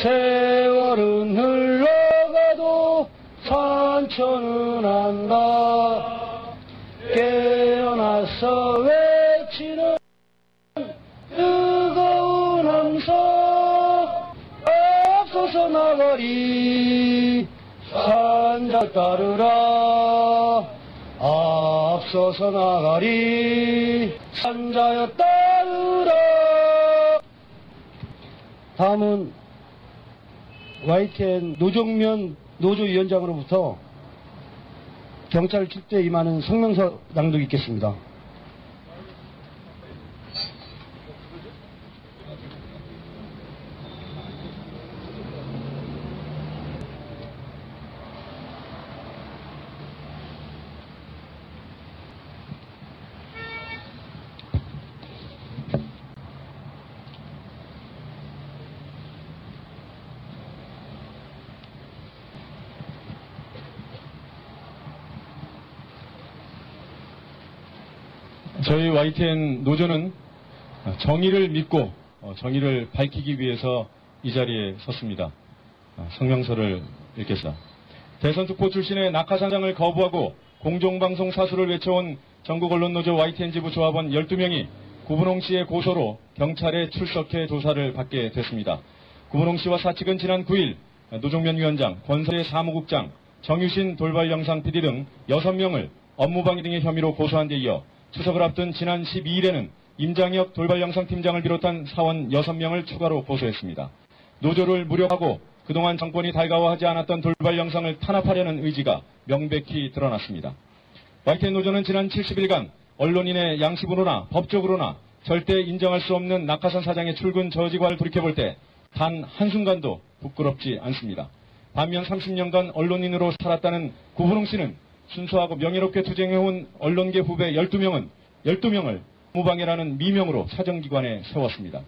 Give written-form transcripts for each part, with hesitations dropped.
세월은 흘러가도 산천은 안다. 깨어나서 외치는 뜨거운 함성 앞서서 나가리 산자 따르라. 앞서서 나가리 산자여 따르라. 다음은 YTN 노정면 노조위원장으로부터 경찰 출두에 임하는 성명서 낭독이 있겠습니다. 저희 YTN 노조는 정의를 믿고 정의를 밝히기 위해서 이 자리에 섰습니다. 성명서를 읽겠습니다. 대선특보 출신의 낙하산장을 거부하고 공정방송 사수를 외쳐온 전국언론노조 YTN 지부 조합원 12명이 구분홍 씨의 고소로 경찰에 출석해 조사를 받게 됐습니다. 구분홍 씨와 사측은 지난 9일 노정면 위원장, 권서재 사무국장, 정유신 돌발 영상 PD 등 6명을 업무방해 등의 혐의로 고소한 데 이어 추석을 앞둔 지난 12일에는 임장혁 돌발영상 팀장을 비롯한 사원 6명을 추가로 고소했습니다. 노조를 무력하고 그동안 정권이 달가워하지 않았던 돌발영상을 탄압하려는 의지가 명백히 드러났습니다. YTN 노조는 지난 70일간 언론인의 양식으로나 법적으로나 절대 인정할 수 없는 낙하산 사장의 출근 저지과를 돌이켜볼 때 단 한순간도 부끄럽지 않습니다. 반면 30년간 언론인으로 살았다는 구분홍 씨는 순수하고 명예롭게 투쟁해온 언론계 후배 12명을 업무방해라는 미명으로 사정기관에 세웠습니다.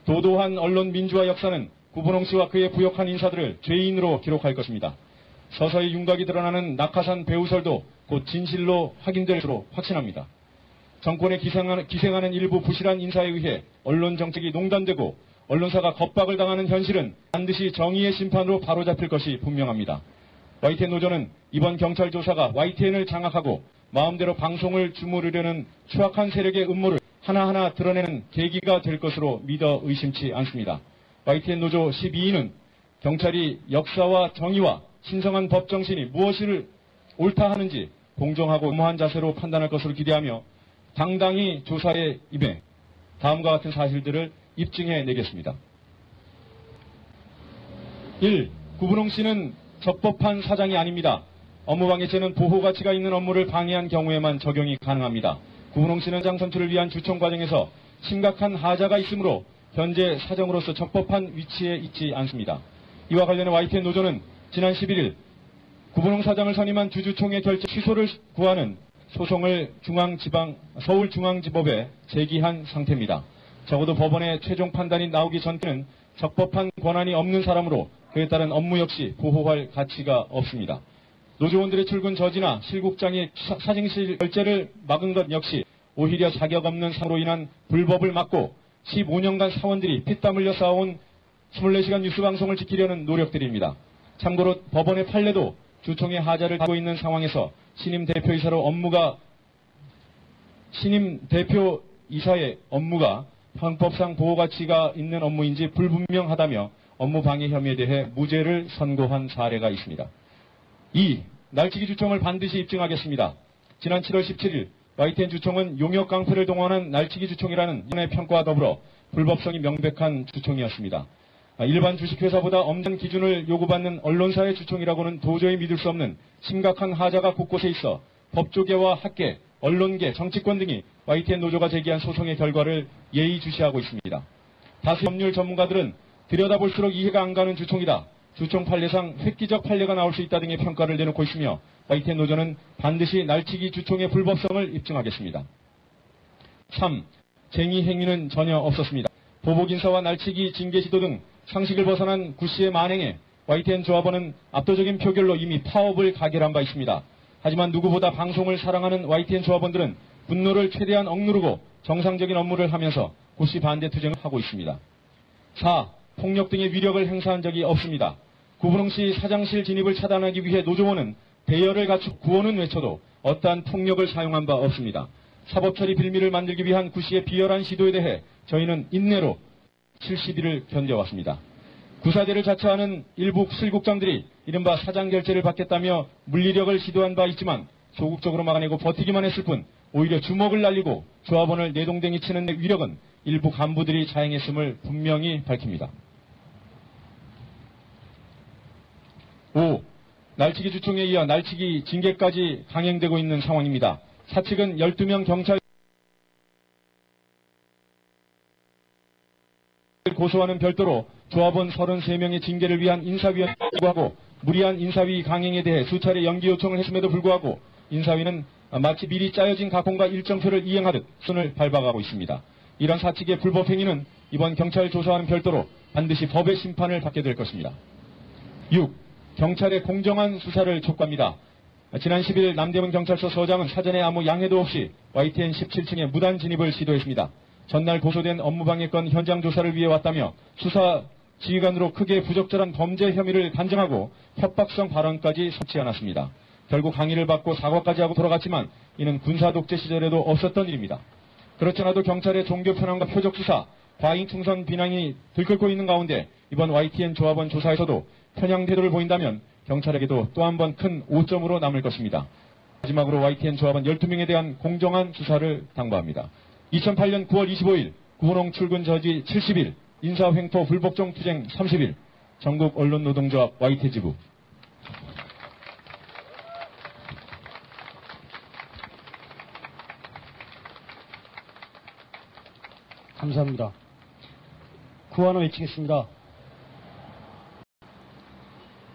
도도한 언론 민주화 역사는 구분홍 씨와 그의 부역한 인사들을 죄인으로 기록할 것입니다. 서서히 윤곽이 드러나는 낙하산 배후설도 곧 진실로 확인될 것으로 확신합니다. 정권에 기생하는 일부 부실한 인사에 의해 언론 정책이 농단되고 언론사가 겁박을 당하는 현실은 반드시 정의의 심판으로 바로잡힐 것이 분명합니다. YTN 노조는 이번 경찰 조사가 YTN을 장악하고 마음대로 방송을 주무르려는 추악한 세력의 음모를 하나하나 드러내는 계기가 될 것으로 믿어 의심치 않습니다. YTN 노조 12인은 경찰이 역사와 정의와 신성한 법 정신이 무엇을 옳다 하는지 공정하고 무모한 자세로 판단할 것으로 기대하며 당당히 조사에 임해 다음과 같은 사실들을 입증해 내겠습니다. 1. 구분홍 씨는 적법한 사장이 아닙니다. 업무방해죄는 보호가치가 있는 업무를 방해한 경우에만 적용이 가능합니다. 구분홍 씨는 장 선출을 위한 주총 과정에서 심각한 하자가 있으므로 현재 사정으로서 적법한 위치에 있지 않습니다. 이와 관련해 YTN 노조는 지난 11일 구분홍 사장을 선임한 주주총회 결정 취소를 구하는 소송을 서울중앙지법에 제기한 상태입니다. 적어도 법원의 최종 판단이 나오기 전에는 적법한 권한이 없는 사람으로 그에 따른 업무 역시 보호할 가치가 없습니다. 노조원들의 출근 저지나 실국장의 사직실 결재를 막은 것 역시 오히려 자격 없는 사고로 인한 불법을 막고 15년간 사원들이 피땀 흘려 쌓아온 24시간 뉴스 방송을 지키려는 노력들입니다. 참고로 법원의 판례도 주총의 하자를 가고 있는 상황에서 신임 대표이사의 업무가 형법상 보호가치가 있는 업무인지 불분명하다며 업무방해 혐의에 대해 무죄를 선고한 사례가 있습니다. 2. 날치기 주총을 반드시 입증하겠습니다. 지난 7월 17일 YTN 주총은 용역 깡패를 동원한 날치기 주총이라는 연의 평가와 더불어 불법성이 명백한 주총이었습니다. 일반 주식회사보다 엄정한 기준을 요구받는 언론사의 주총이라고는 도저히 믿을 수 없는 심각한 하자가 곳곳에 있어 법조계와 학계, 언론계, 정치권 등이 YTN 노조가 제기한 소송의 결과를 예의주시하고 있습니다. 다수 법률 전문가들은 들여다볼수록 이해가 안 가는 주총이다. 주총 판례상 획기적 판례가 나올 수 있다 등의 평가를 내놓고 있으며 YTN 노조는 반드시 날치기 주총의 불법성을 입증하겠습니다. 3. 쟁의 행위는 전혀 없었습니다. 보복인사와 날치기 징계시도 등 상식을 벗어난 구씨의 만행에 YTN 조합원은 압도적인 표결로 이미 파업을 가결한 바 있습니다. 하지만 누구보다 방송을 사랑하는 YTN 조합원들은 분노를 최대한 억누르고 정상적인 업무를 하면서 구씨 반대 투쟁을 하고 있습니다. 4. 폭력 등의 위력을 행사한 적이 없습니다. 구분홍씨 사장실 진입을 차단하기 위해 노조원은 대열을 갖추 구호는 외쳐도 어떠한 폭력을 사용한 바 없습니다. 사법처리 빌미를 만들기 위한 구씨의 비열한 시도에 대해 저희는 인내로 70일을 견뎌왔습니다. 구사대를 자처하는 일부 실국장들이 이른바 사장결재를 받겠다며 물리력을 시도한 바 있지만 소극적으로 막아내고 버티기만 했을 뿐 오히려 주먹을 날리고 조합원을 내동댕이 치는 데 위력은 일부 간부들이 자행했음을 분명히 밝힙니다. 5. 날치기 주총에 이어 날치기 징계까지 강행되고 있는 상황입니다. 사측은 12명 경찰 고소와는 별도로 조합원 33명의 징계를 위한 인사위원회를 하고 무리한 인사위 강행에 대해 수차례 연기 요청을 했음에도 불구하고 인사위는 마치 미리 짜여진 각본과 일정표를 이행하듯 손을 밟아가고 있습니다. 이런 사측의 불법 행위는 이번 경찰 조사와는 별도로 반드시 법의 심판을 받게 될 것입니다. 6. 경찰의 공정한 수사를 촉구합니다. 지난 10일 남대문 경찰서 서장은 사전에 아무 양해도 없이 YTN 17층에 무단 진입을 시도했습니다. 전날 고소된 업무방해건 현장 조사를 위해 왔다며 수사 지휘관으로 크게 부적절한 범죄 혐의를 간증하고 협박성 발언까지 섭지 않았습니다. 결국 항의를 받고 사과까지 하고 돌아갔지만 이는 군사독재 시절에도 없었던 일입니다. 그렇지 않아도 경찰의 종교 편향과 표적 수사, 과잉 충성 비난이 들끓고 있는 가운데 이번 YTN 조합원 조사에서도 편향 태도를 보인다면 경찰에게도 또 한 번 큰 오점으로 남을 것입니다. 마지막으로 YTN 조합원 12명에 대한 공정한 수사를 당부합니다. 2008년 9월 25일 구분홍 출근 저지 70일 인사횡포 불복종 투쟁 30일 전국 언론노동조합 YT 지부. 감사합니다. 구호하나 외치겠습니다.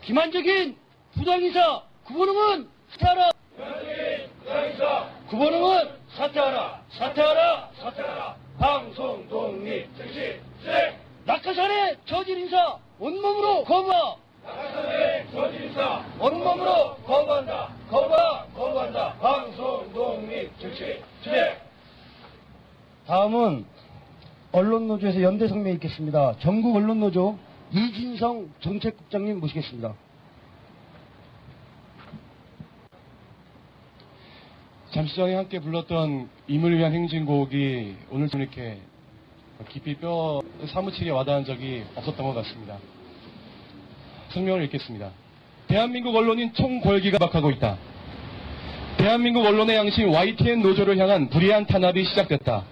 기만적인 부당이사 구본웅은 사퇴하라. 기만적인 부당이사 구본웅은 사퇴하라. 사퇴하라. 사퇴하라. 방송 독립 즉시 실행. 낙하산의 저질 인사 온몸으로 거부하. 낙하산의 저질 인사 온몸으로 거부한다. 거부한다. 방송 독립 즉시 실행. 다음은 언론노조에서 연대 성명이 있겠습니다. 전국 언론노조 이진성 정책국장님 모시겠습니다. 잠시 전에 함께 불렀던 임을 위한 행진곡이 오늘 좀 이렇게 깊이 뼈 사무치게 와닿은 적이 없었던 것 같습니다. 성명을 읽겠습니다. 대한민국 언론인 총궐기가 박하고 있다. 대한민국 언론의 양심 YTN 노조를 향한 불의한 탄압이 시작됐다.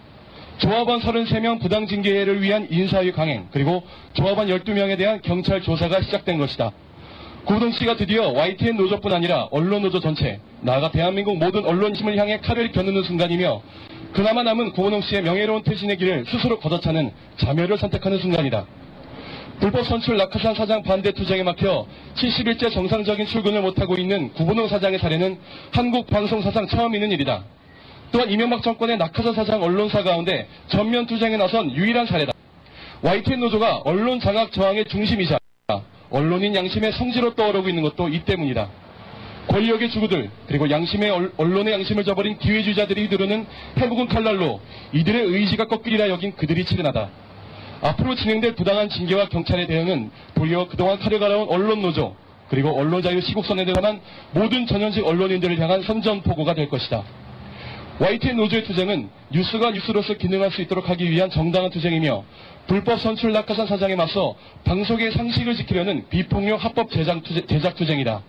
조합원 33명 부당 징계를 위한 인사위 강행, 그리고 조합원 12명에 대한 경찰 조사가 시작된 것이다. 구분홍 씨가 드디어 YTN 노조뿐 아니라 언론 노조 전체, 나아가 대한민국 모든 언론심을 향해 칼을 겨누는 순간이며 그나마 남은 구분홍 씨의 명예로운 퇴진의 길을 스스로 걷어차는 자멸을 선택하는 순간이다. 불법 선출 낙하산 사장 반대 투쟁에 막혀 70일째 정상적인 출근을 못하고 있는 구분홍 사장의 사례는 한국 방송 사상 처음 있는 일이다. 또한 이명박 정권의 낙하산 사장 언론사 가운데 전면 투쟁에 나선 유일한 사례다. YTN 노조가 언론 장악 저항의 중심이자 언론인 양심의 성지로 떠오르고 있는 것도 이 때문이다. 권력의 주구들, 그리고 언론의 양심을 저버린 기회주의자들이 휘두르는 해묵은 칼날로 이들의 의지가 꺾이리라 여긴 그들이 치근하다. 앞으로 진행될 부당한 징계와 경찰의 대응은 도리어 그동안 칼을 갈아온 언론노조, 그리고 언론자유 시국선에 대한 모든 전현직 언론인들을 향한 선전포고가 될 것이다. YTN 노조의 투쟁은 뉴스가 뉴스로서 기능할 수 있도록 하기 위한 정당한 투쟁이며 불법 선출 낙하산 사장에 맞서 방송의 상식을 지키려는 비폭력 합법 제작 투쟁이다.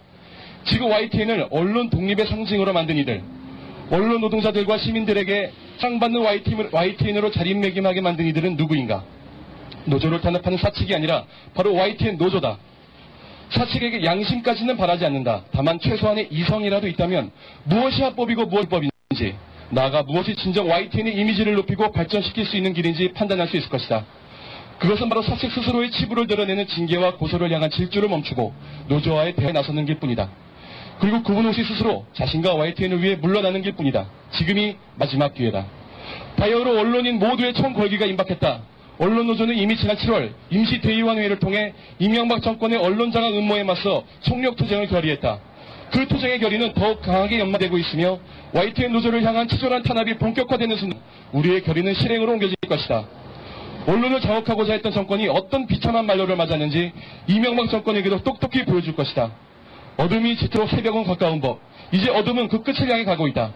지금 YTN을 언론 독립의 상징으로 만든 이들, 언론 노동자들과 시민들에게 상받는 YTN으로 자린매김하게 만든 이들은 누구인가? 노조를 탄압하는 사측이 아니라 바로 YTN 노조다. 사측에게 양심까지는 바라지 않는다. 다만 최소한의 이성이라도 있다면 무엇이 합법이고 무엇이 불법인지, 나아가 무엇이 진정 YTN의 이미지를 높이고 발전시킬 수 있는 길인지 판단할 수 있을 것이다. 그것은 바로 사측 스스로의 치부를 드러내는 징계와 고소를 향한 질주를 멈추고 노조와의 대화에 나서는 길뿐이다. 그리고 구분홍 씨 스스로 자신과 YTN을 위해 물러나는 길뿐이다. 지금이 마지막 기회다. 바야흐로 언론인 모두의 총궐기가 임박했다. 언론노조는 이미 지난 7월 임시대의원회의를 통해 이명박 정권의 언론장악 음모에 맞서 총력투쟁을 결의했다. 그 투쟁의 결의는 더욱 강하게 연마되고 있으며 YTN 노조를 향한 치졸한 탄압이 본격화되는 순간 우리의 결의는 실행으로 옮겨질 것이다. 언론을 장악하고자 했던 정권이 어떤 비참한 만료를 맞았는지 이명박 정권에게도 똑똑히 보여줄 것이다. 어둠이 짙도록 새벽은 가까운 법. 이제 어둠은 그 끝을 향해 가고 있다.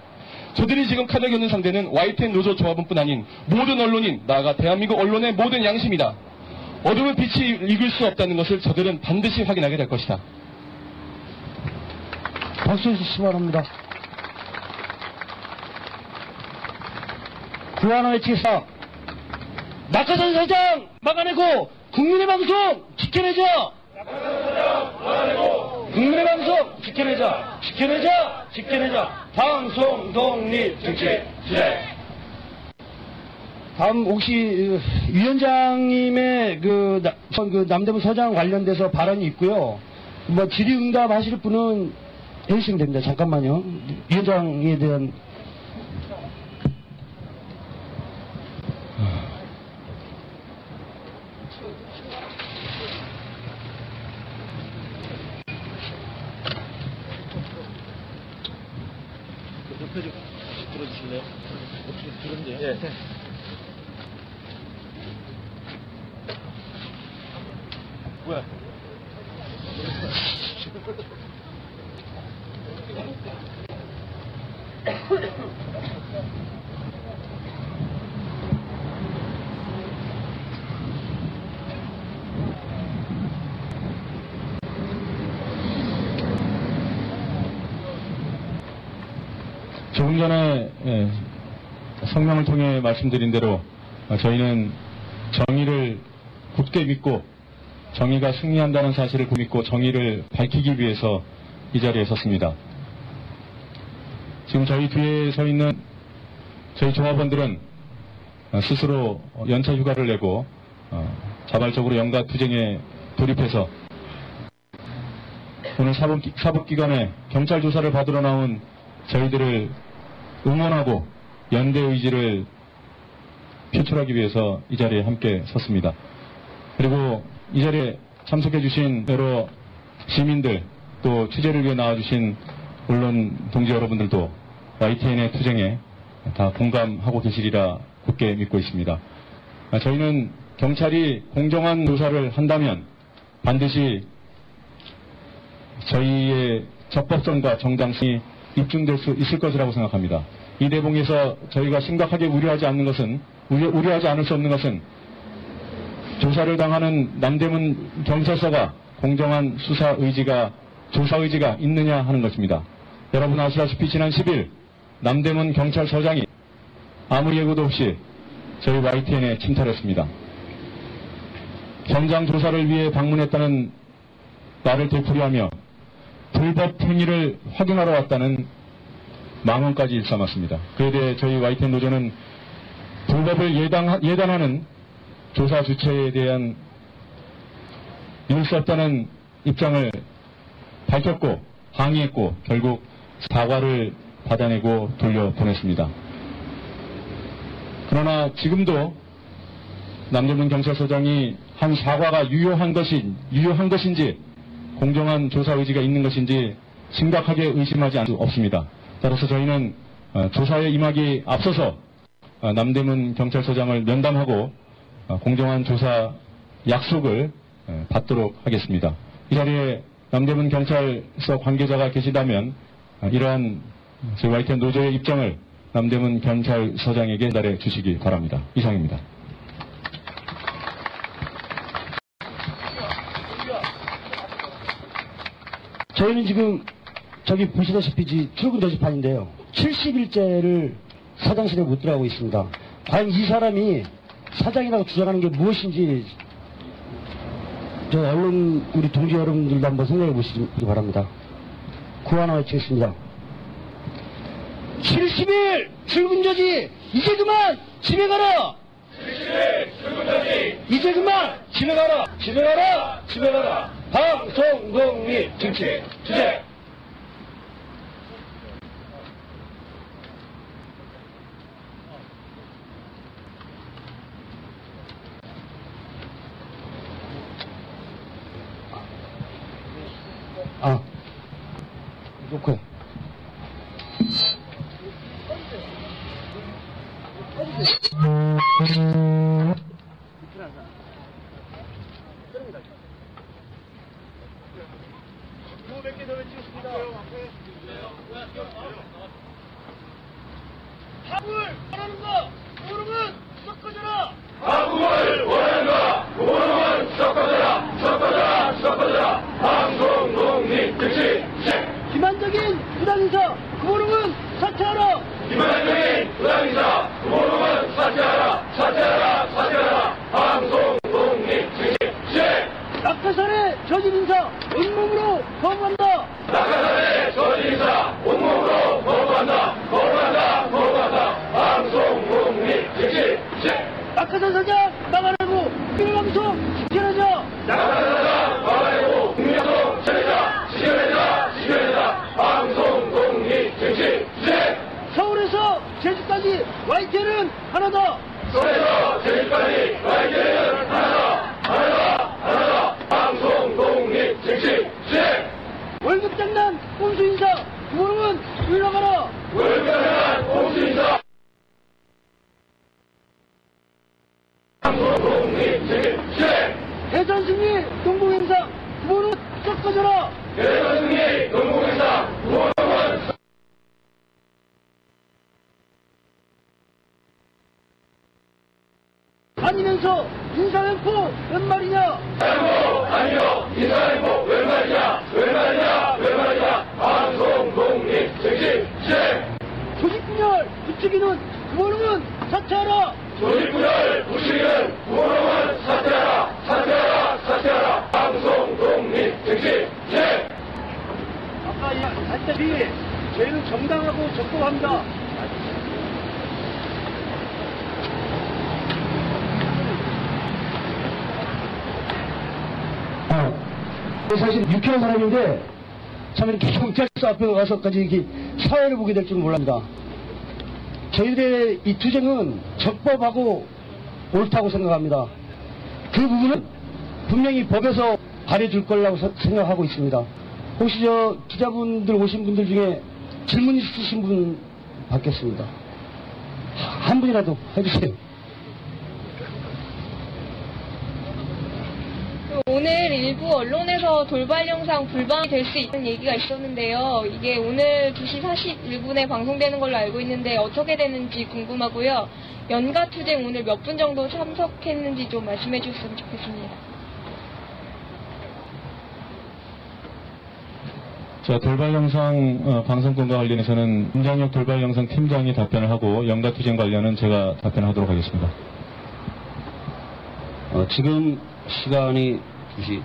저들이 지금 칼을 겨눈 상대는 YTN 노조 조합원뿐 아닌 모든 언론인, 나아가 대한민국 언론의 모든 양심이다. 어둠은 빛이 이길 수 없다는 것을 저들은 반드시 확인하게 될 것이다. 박수 주시기 바랍니다. 구하나 외치겠습니다. 낙하산 사장 막아내고 국민의 방송 지켜내자. 국민의 방송 지켜내자. 방송 독립 정치 시대. 다음 혹시 위원장님의 그 남대문 서장 관련돼서 발언이 있고요. 뭐 질의응답 하실 분은 해주시면 됩니다. 잠깐만요. 위원장에 대한 들어주실래요? 어떻게 들었는데요? 예. 뭐야? 조금 전에 성명을 통해 말씀드린 대로 저희는 정의를 굳게 믿고 정의가 승리한다는 사실을 믿고 정의를 밝히기 위해서 이 자리에 섰습니다. 지금 저희 뒤에 서 있는 저희 조합원들은 스스로 연차 휴가를 내고 자발적으로 영가 투쟁에 돌입해서 오늘 사법기관에 경찰 조사를 받으러 나온 저희들을 응원하고 연대 의지를 표출하기 위해서 이 자리에 함께 섰습니다. 그리고 이 자리에 참석해 주신 여러 시민들 또 취재를 위해 나와주신 언론 동지 여러분들도 YTN의 투쟁에 다 공감하고 계시리라 굳게 믿고 있습니다. 저희는 경찰이 공정한 조사를 한다면 반드시 저희의 적법성과 정당성이 입증될 수 있을 것이라고 생각합니다. 이 대목에서 저희가 심각하게 우려하지 않을 수 없는 것은 조사를 당하는 남대문 경찰서가 공정한 조사 의지가 있느냐 하는 것입니다. 여러분 아시다시피 지난 10일 남대문 경찰서장이 아무 예고도 없이 저희 YTN에 침탈했습니다. 현장 조사를 위해 방문했다는 말을 되풀이하며 불법 행위를 확인하러 왔다는 망언까지 일삼았습니다. 그에 대해 저희 YTN 노조는 불법을 예단하는 조사 주체에 대한 이룰 수 없다는 입장을 밝혔고 항의했고 결국 사과를 받아내고 돌려보냈습니다. 그러나 지금도 남대문 경찰서장이 한 사과가 유효한 것인지 공정한 조사 의지가 있는 것인지 심각하게 의심하지 않을 수 없습니다. 따라서 저희는 조사에 임하기 앞서서 남대문 경찰서장을 면담하고 공정한 조사 약속을 받도록 하겠습니다. 이 자리에 남대문 경찰서 관계자가 계시다면 이러한 저희 YTN 노조의 입장을 남대문 경찰서장에게 전달해 주시기 바랍니다. 이상입니다. 저희는 지금 저기 보시다시피 출근 저지판인데요. 70일째를 사장실에 못 들어가고 있습니다. 과연 이 사람이 사장이라고 주장하는 게 무엇인지 저 언론 우리 동지 여러분들도 한번 생각해 보시기 바랍니다. 구하나 외치겠습니다. 70일 출근 저지 이제 그만 집에 가라. 70일 출근 저지 이제 그만 집에 가라. 집에 가라. 방송 독립 정치 주제. 놓고. 몇개 더 외치겠습니다. 합을 원하는 거 모르면 섞어줘라. 한국을 원한다. 모르면 섞어져라. 섞어져라. 섞어져라. 방송 독립 즉시 기만적인 부당인사 모르면 사퇴하라. 기만적인 부당이사 모르면 사퇴하라. 사퇴하라. 사퇴하라. 방송 독립 즉시 낙하산의 저질 인사 온몸으로 거부한다. 낙하산의 저지사 온몸으로 거부한다. 거부한다. 거부한다. 방송 독립 즉시 낙하산 사장 나가라고 국민방송 지켜내자. 낙하산사 막아내고 국민방송 지켜내자. 지켜내자. 지켜내자. 방송 독립 즉시 서울에서 제주까지 YTN은 하나다. 서울에서 제주까지 YTN은 하나다. 하나다. 하나다. 방송 독립 즉시 월급 장난 꼼수 인사 모르면 물러가라. 월급장난 공수인사 방송 독립 즉시 대선 승리 동봉행사 모르면 섞어줘라. 대선 승리 동공회사 구호동원 아니면서 인사횡포 웬 말이냐. 사연보 아니요 인사행보 웬 말이냐 웬 말이냐 웬 말이냐 방송 독립 즉시 조직분열 부추기는 모르면 사퇴하라. 조직분열 부추기는 구호동원 사퇴하라. 사퇴하라. 사퇴하라. 방송 독립 즉시 아까 했다시피 저희는 정당하고 적법합니다. 사실 유쾌한 사람인데 참 이렇게 경찰서 앞에 가서까지 이렇게 사회를 보게 될 줄 몰랍니다. 저희들의 이 투쟁은 적법하고 옳다고 생각합니다. 그 부분은 분명히 법에서 가려줄 거라고 생각하고 있습니다. 혹시 저 기자분들 오신 분들 중에 질문 있으신 분 받겠습니다. 한 분이라도 해주세요. 오늘 일부 언론에서 돌발 영상 불방이 될 수 있다는 얘기가 있었는데요. 이게 오늘 2시 41분에 방송되는 걸로 알고 있는데 어떻게 되는지 궁금하고요. 연가 투쟁 오늘 몇 분 정도 참석했는지 좀 말씀해 주셨으면 좋겠습니다. 자, 돌발 영상 방송권과 관련해서는 김장혁 돌발 영상 팀장이 답변을 하고 연가 투쟁 관련은 제가 답변하도록 하겠습니다. 지금 시간이 2시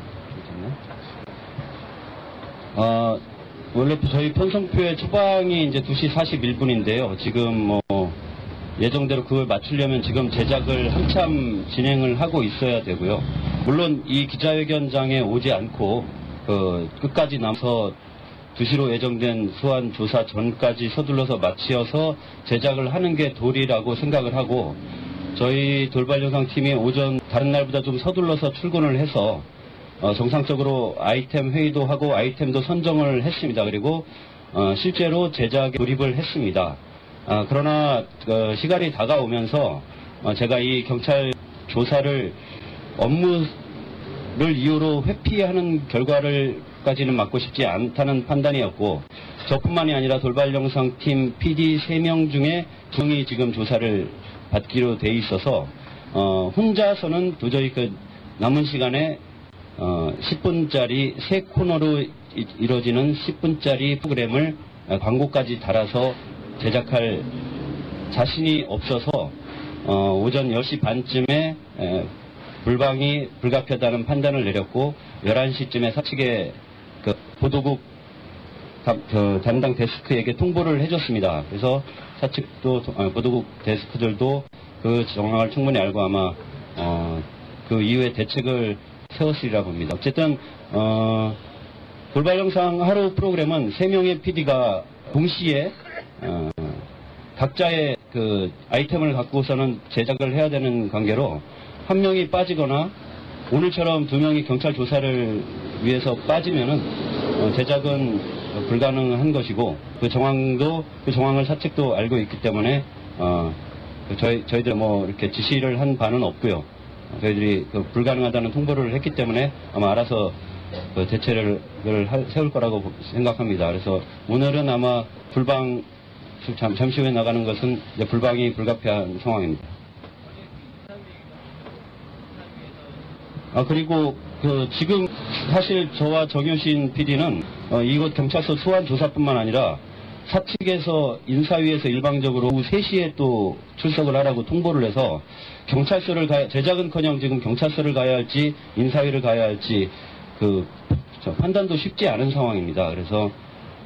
원래 저희 편성표의 처방이 이제 2시 41분인데요. 지금 예정대로 그걸 맞추려면 지금 제작을 한참 진행을 하고 있어야 되고요. 물론 이 기자회견장에 오지 않고 끝까지 남아서 2시로 예정된 소환 조사 전까지 서둘러서 마치어서 제작을 하는 게 도리라고 생각을 하고, 저희 돌발 영상 팀이 오전 다른 날보다 좀 서둘러서 출근을 해서 정상적으로 아이템 회의도 하고 아이템도 선정을 했습니다. 그리고 실제로 제작에 돌입을 했습니다. 그러나 시간이 다가오면서 제가 이 경찰 조사를 업무를 이유로 회피하는 결과를까지는 맡고 싶지 않다는 판단이었고, 저뿐만이 아니라 돌발 영상 팀 PD 3명 중에 2명이 지금 조사를 받기로 돼 있어서 혼자서는 도저히 그 남은 시간에 10분짜리 세 코너로 이루어지는 10분짜리 프로그램을 광고까지 달아서 제작할 자신이 없어서 오전 10시 반쯤에 불방이 불가피하다는 판단을 내렸고, 11시쯤에 사측의 그 보도국 담당 데스크에게 통보를 해줬습니다. 그래서 사측도 보도국 데스크들도 그 정황을 충분히 알고 아마 그 이후에 대책을 세웠으리라 봅니다. 어쨌든 돌발 영상 하루 프로그램은 3명의 PD가 동시에 각자의 그 아이템을 갖고서는 제작을 해야 되는 관계로 한 명이 빠지거나 오늘처럼 2명이 경찰 조사를 위해서 빠지면은 제작은 불가능한 것이고, 그 정황을 사측도 알고 있기 때문에 저희들 뭐 이렇게 지시를 한 바는 없고요. 저희들이 불가능하다는 통보를 했기 때문에 아마 알아서 그 대책을 세울 거라고 생각합니다. 그래서 오늘은 아마 불방 잠시 후에 나가는 것은 이제 불방이 불가피한 상황입니다. 그리고 지금 사실 저와 정효신 PD는 이곳 경찰서 소환 조사뿐만 아니라 사측에서 인사위에서 일방적으로 오후 3시에 또 출석을 하라고 통보를 해서 경찰서를 제작은커녕 지금 경찰서를 가야 할지 인사위를 가야 할지 판단도 쉽지 않은 상황입니다. 그래서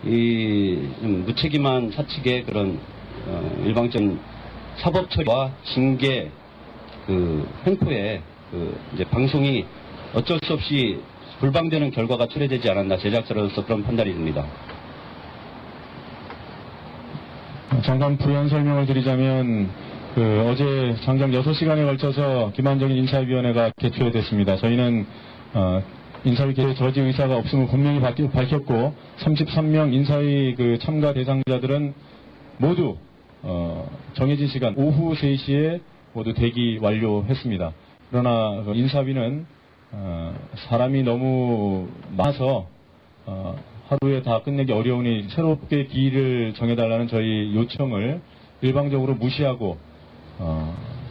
좀 무책임한 사측의 그런 일방적인 사법 처리와 징계 횡포에 이제 방송이 어쩔 수 없이 불방되는 결과가 초래되지 않았나 제작자로서 그런 판단이 듭니다. 잠깐 부연 설명을 드리자면 어제 장장 6시간에 걸쳐서 기만적인 인사위원회가 개최됐습니다. 저희는 인사위 개최 저지 의사가 없음을 분명히 밝혔고 33명 인사위 참가 대상자들은 모두 정해진 시간 오후 3시에 모두 대기 완료했습니다. 그러나 인사위는 사람이 너무 많아서 하루에 다 끝내기 어려우니 새롭게 기일을 정해달라는 저희 요청을 일방적으로 무시하고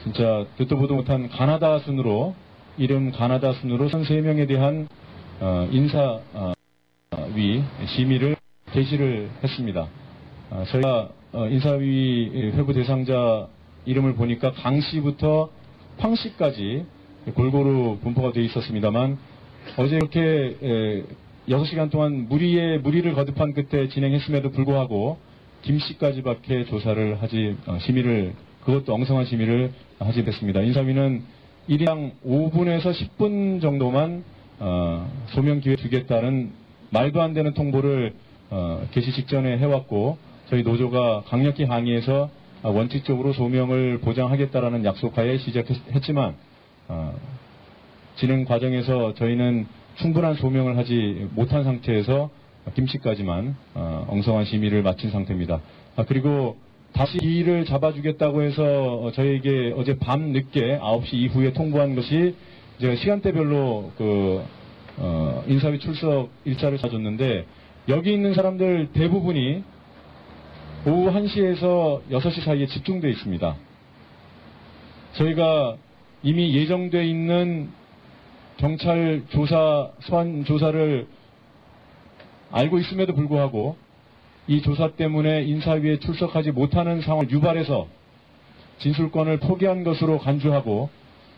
진짜 듣도 보도 못한 가나다 순으로 이름 가나다 순으로 3명에 대한 인사위 심의를 개시를 했습니다. 저희가 인사위 회부 대상자 이름을 보니까 강 씨부터 황 씨까지 골고루 분포가 되어 있었습니다만 어제 이렇게 6시간 동안 무리를 거듭한 끝에 진행했음에도 불구하고 김 씨까지밖에 조사를 심의를 그것도 엉성한 심의를 하지 못했습니다. 인사위는 1인당 5분에서 10분 정도만 소명 기회 주겠다는 말도 안 되는 통보를 개시 직전에 해왔고 저희 노조가 강력히 항의해서 원칙적으로 소명을 보장하겠다라는 약속하에 시작했지만 진행 과정에서 저희는 충분한 소명을 하지 못한 상태에서 김 씨까지만 엉성한 심의를 마친 상태입니다. 그리고 다시 기일을 잡아주겠다고 해서 저희에게 어제 밤 늦게 9시 이후에 통보한 것이 이제 시간대별로 인사위 출석 일자를 잡아줬는데 여기 있는 사람들 대부분이 오후 1시에서 6시 사이에 집중되어 있습니다. 저희가 이미 예정되어 있는 경찰 소환 조사를 알고 있음에도 불구하고 이 조사 때문에 인사위에 출석하지 못하는 상황을 유발해서 진술권을 포기한 것으로 간주하고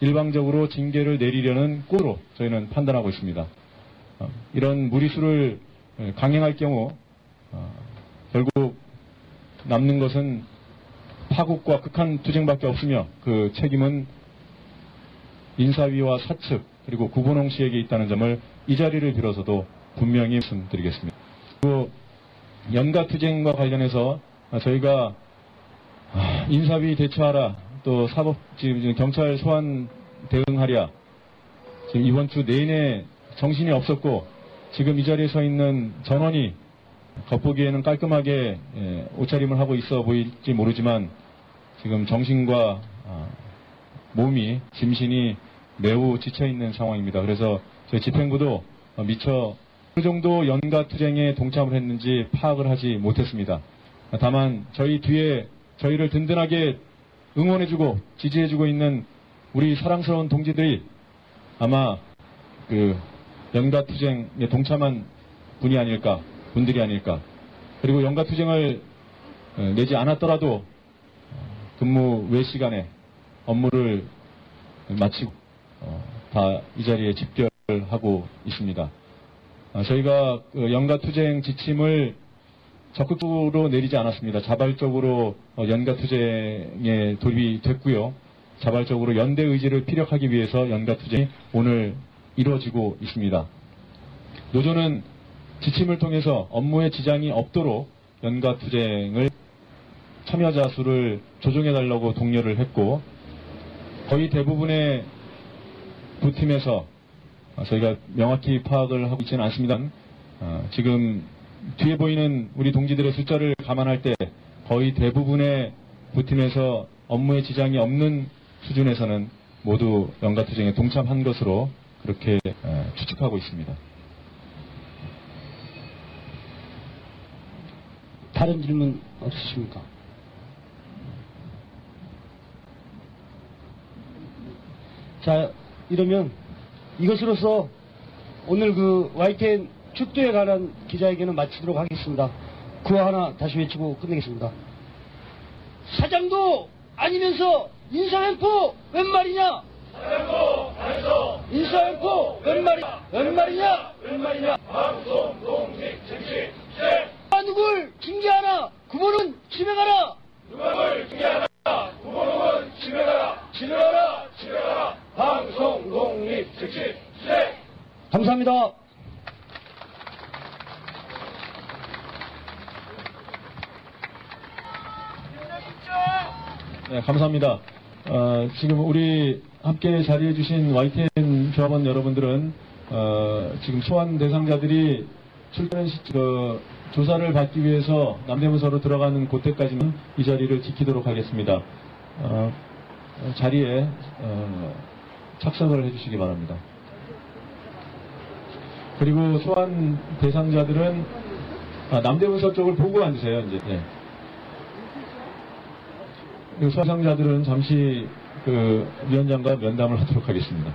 일방적으로 징계를 내리려는 꼴로 저희는 판단하고 있습니다. 이런 무리수를 강행할 경우 결국 남는 것은 파국과 극한 투쟁밖에 없으며 그 책임은 인사위와 사측 그리고 구본홍 씨에게 있다는 점을 이 자리를 빌어서도 분명히 말씀드리겠습니다. 그리고 연가투쟁과 관련해서 저희가 인사위 대처하라 또 지금 경찰 소환 대응하랴 지금 이번 주 내내 정신이 없었고 지금 이 자리에 서 있는 전원이 겉보기에는 깔끔하게 옷차림을 하고 있어 보일지 모르지만 지금 정신과 몸이 심신이 매우 지쳐있는 상황입니다. 그래서 저희 집행부도 미처 어느 정도 연가투쟁에 동참을 했는지 파악을 하지 못했습니다. 다만 저희 뒤에 저희를 든든하게 응원해주고 지지해주고 있는 우리 사랑스러운 동지들이 아마 연가투쟁에 동참한 분들이 아닐까. 그리고 연가투쟁을 내지 않았더라도 근무 외 시간에 업무를 마치고 다 이 자리에 집결하고 있습니다. 저희가 연가투쟁 지침을 적극적으로 내리지 않았습니다. 자발적으로 연가투쟁에 돌입이 됐고요. 자발적으로 연대 의지를 피력하기 위해서 연가투쟁이 오늘 이루어지고 있습니다. 노조는 지침을 통해서 업무에 지장이 없도록 연가투쟁을 참여자 수를 조정해달라고 독려를 했고 거의 대부분의 부팀에서 저희가 명확히 파악을 하고 있지는 않습니다. 지금 뒤에 보이는 우리 동지들의 숫자를 감안할 때 거의 대부분의 부팀에서 업무에 지장이 없는 수준에서는 모두 연가투쟁에 동참한 것으로 그렇게 추측하고 있습니다. 다른 질문 없으십니까? 자, 이러면 이것으로서 오늘 그 YTN 축도에 관한 기자회견을 마치도록 하겠습니다. 구호 하나 다시 외치고 끝내겠습니다. 사장도 아니면서 인사횡포 웬 말이냐? 사장도 아니면서 인사횡포 웬 말이냐? 방송 독립 정치 시대. 누굴 징계하나? 구본은 지명하라. 누가를 징계하라. 구본은 지명하라. 방송 독립 정치 시대. 감사합니다. 네, 감사합니다. 지금 우리 함께 자리해 주신 YTN 조합원 여러분들은 지금 소환 대상자들이 출전 조사를 받기 위해서 남대문서로 들어가는 그때까지는 이 자리를 지키도록 하겠습니다. 자리에 착석을 해주시기 바랍니다. 그리고 소환 대상자들은 남대문서 쪽을 보고 앉으세요. 이제. 네. 그리고 소환자들은 잠시 그 위원장과 면담을 하도록 하겠습니다.